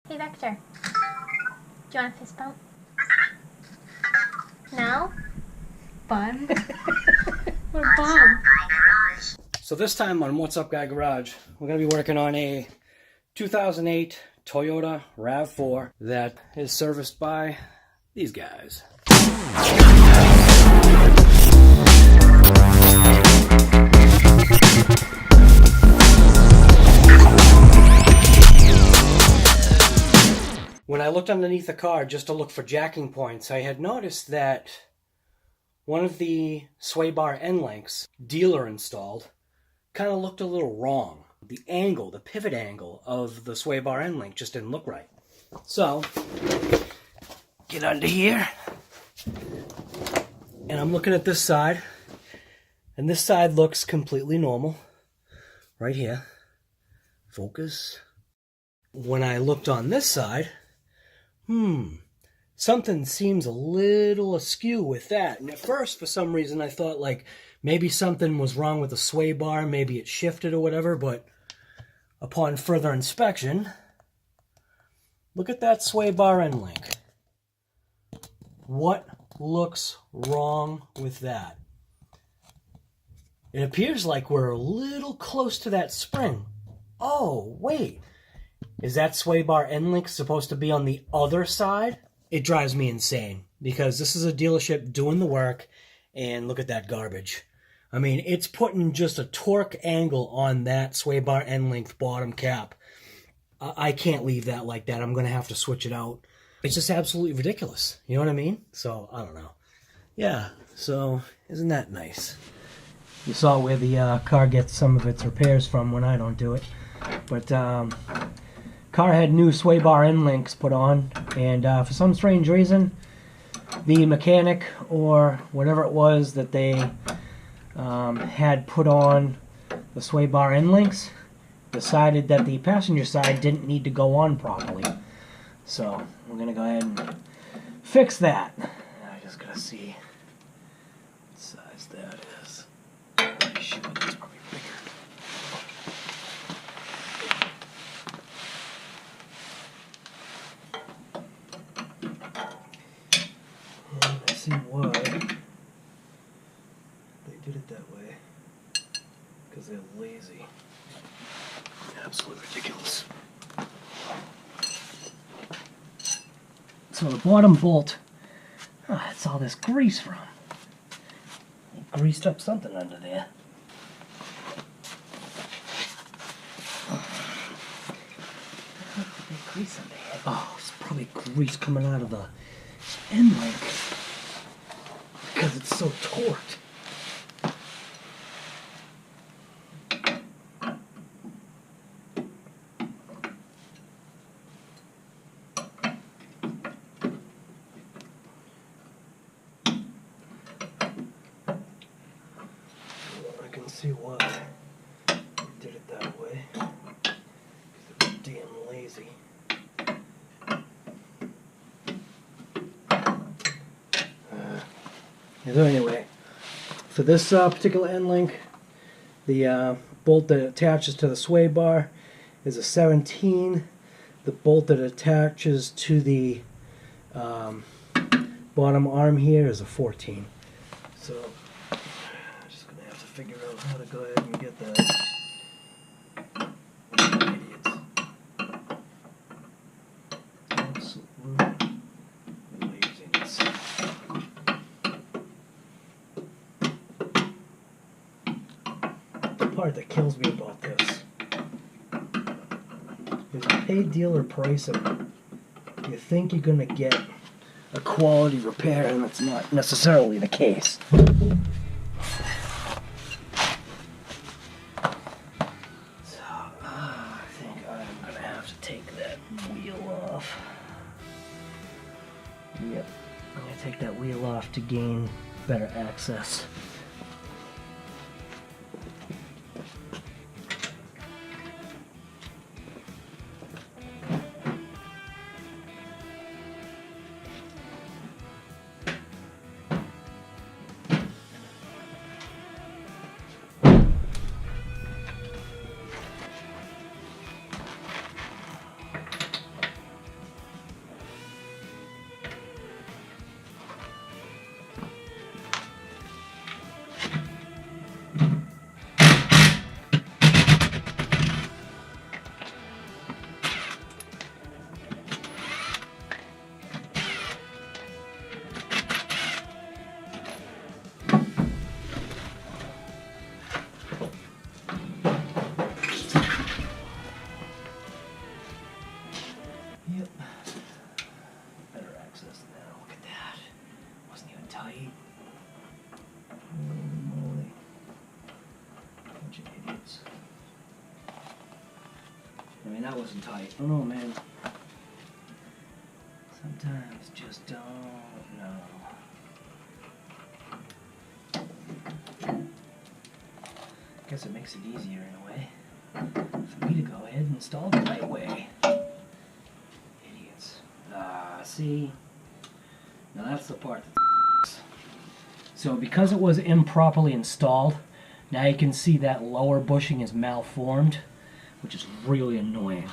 Hey, Vector. Do you want a fist bump? No? Bun? Or bum? So this time on What's Up Guy Garage, we're going to be working on a 2008 Toyota RAV4 that is serviced by these guys. When I looked underneath the car just to look for jacking points, I had noticed that one of the sway bar end links dealer installed kind of looked a little wrong. The angle, the pivot angle of the sway bar end link just didn't look right. So, get under here, and I'm looking at this side, and this side looks completely normal. Right here. Focus. When I looked on this side, something seems a little askew with that. And at first, for some reason, I thought like maybe something was wrong with the sway bar, maybe it shifted or whatever, but upon further inspection, look at that sway bar end link. What looks wrong with that? It appears like we're a little close to that spring. Oh, wait. Is that sway bar end link supposed to be on the other side? It drives me insane because this is a dealership doing the work, and look at that garbage. I mean, it's putting just a torque angle on that sway bar end length bottom cap. I can't leave that like that. I'm going to have to switch it out. It's just absolutely ridiculous. You know what I mean? So, I don't know. Yeah, so isn't that nice? You saw where the car gets some of its repairs from when I don't do it. But, car had new sway bar end links put on, and for some strange reason, the mechanic or whatever it was that they had put on the sway bar end links decided that the passenger side didn't need to go on properly. So we're going to go ahead and fix that. I just got to see what size that is. Shoot, that's probably bigger. I see why they did it that way. Because they're lazy. Absolutely ridiculous. So the bottom bolt, that's all this grease from. They greased up something under there. Grease under here. Oh, it's probably grease coming out of the end link because it's so torqued. I can see why they did it that way. Because they're damn lazy. So anyway, for this particular end link, the bolt that attaches to the sway bar is a 17. The bolt that attaches to the bottom arm here is a 14. So I'm just going to have to figure out how to go ahead and get that. Idiots. Absolute laziness. The part that kills me about this is you pay dealer pricing. You think you're going to get a quality repair, and that's not necessarily the case. So, I think I'm going to have to take that wheel off. Yep, I'm going to take that wheel off to gain better access. that wasn't tight. I don't know, man. Sometimes just don't know. Guess it makes it easier in a way for me to go ahead and install the right way. Idiots. See? Now that's the part that So because it was improperly installed, now you can see that lower bushing is malformed, which is really annoying.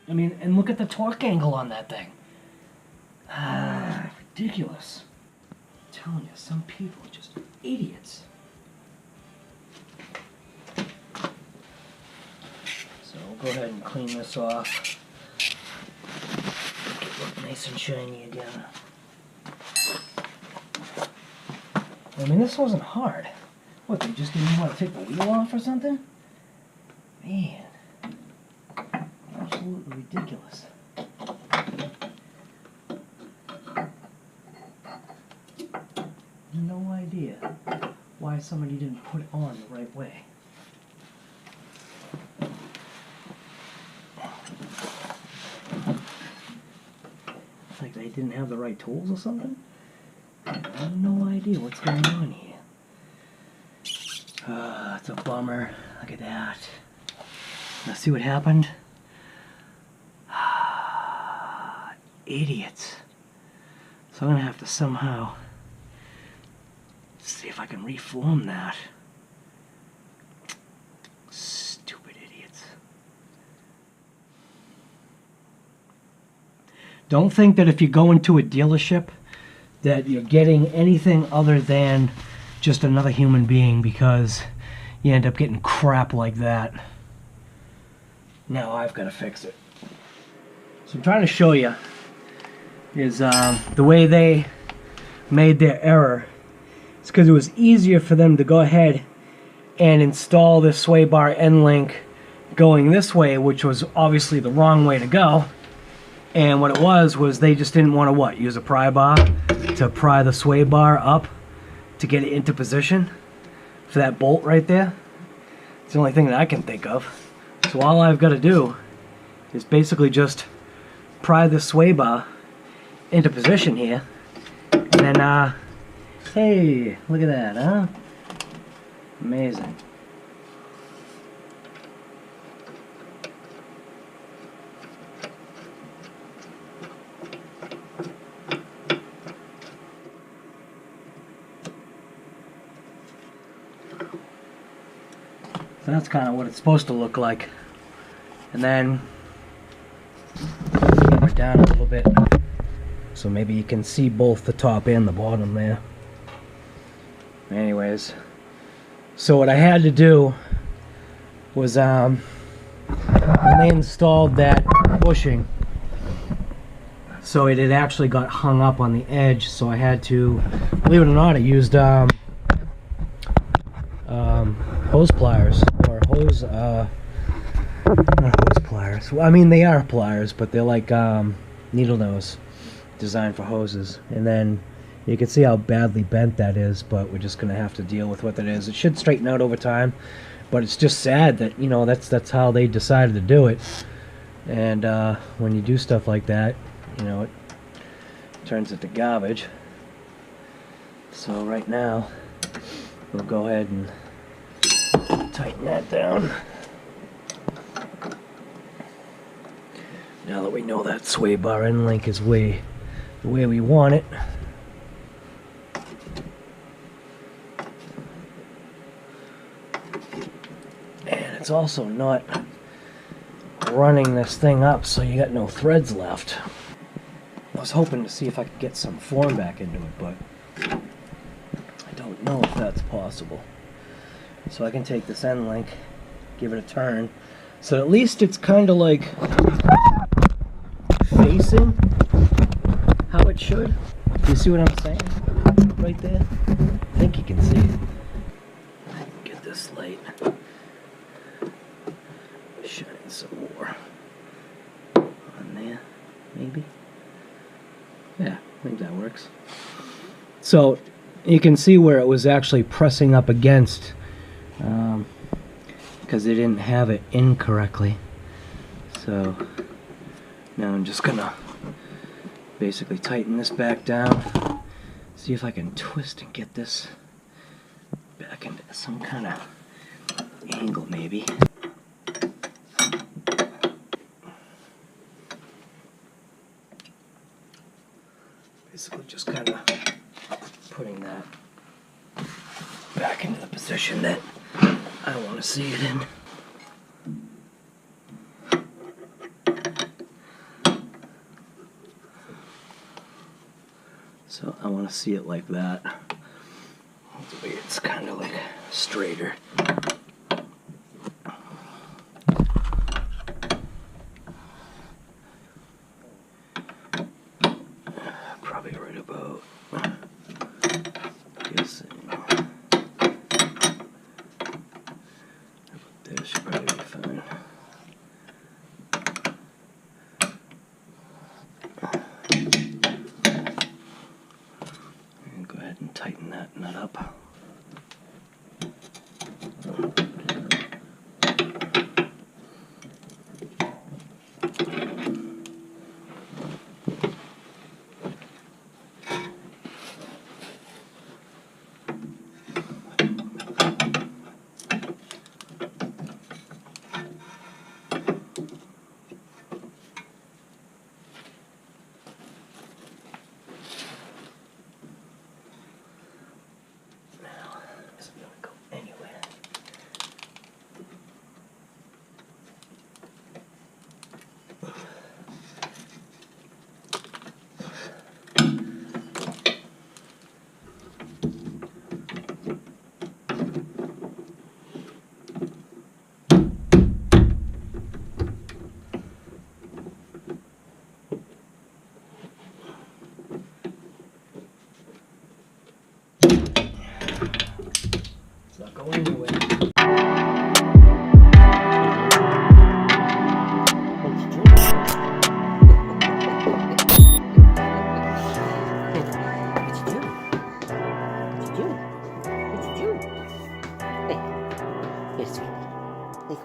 I mean, and look at the torque angle on that thing. Ridiculous. I'm telling you, some people are just idiots. So we'll go ahead and clean this off. Make it look nice and shiny again. I mean, this wasn't hard. What, they just didn't want to take the wheel off or something? Man. Absolutely ridiculous. No idea why somebody didn't put it on the right way. Like they didn't have the right tools or something? I have no idea what's going on here. It's a bummer. Look at that. Now see what happened? Idiots. So I'm gonna have to somehow see if I can reform that. Stupid idiots. Don't think that if you go into a dealership that you're getting anything other than just another human being, because you end up getting crap like that. Now I've got to fix it. So I'm trying to show you is the way they made their error. It's because it was easier for them to go ahead and install this sway bar end link going this way, which was obviously the wrong way to go. And what it was they just didn't want to what? Use a pry bar to pry the sway bar up to get it into position for that bolt right there. It's the only thing that I can think of. So all I've got to do is basically just pry the sway bar into position here. And then, hey, look at that, huh? Amazing. So that's kind of what it's supposed to look like. And then bring it down a little bit so maybe you can see both the top and the bottom there. Anyways, so what I had to do was when they installed that bushing, so it had actually got hung up on the edge, so I had to, believe it or not, I used hose pliers, or hose, not hose pliers. Well, I mean, they are pliers, but they're like needle nose, designed for hoses. And then you can see how badly bent that is, but we're just gonna have to deal with what that is. It should straighten out over time, but it's just sad that, you know, that's how they decided to do it. And when you do stuff like that, you know, it turns into garbage. So right now we'll go ahead and tighten that down. Now that we know that sway bar end link is the way we want it. And it's also not running this thing up so you got no threads left. I was hoping to see if I could get some form back into it, but I don't know if that's possible. So I can take this end link, give it a turn, so at least it's kind of like facing how it should. You see what I'm saying? Right there? I think you can see it. Get this light. Shine some more on there, maybe. Yeah, I think that works. So you can see where it was actually pressing up against, because they didn't have it in correctly. So now I'm just gonna basically tighten this back down, see if I can twist and get this back into some kind of angle maybe. Basically just kind of putting that back into the position that I want to see it in. So I want to see it like that. That way it's kind of like straighter. Probably right about, guessing. There should probably be fine. And go ahead and tighten that nut up. It's not going anywhere. Hey, sweetie. Hey,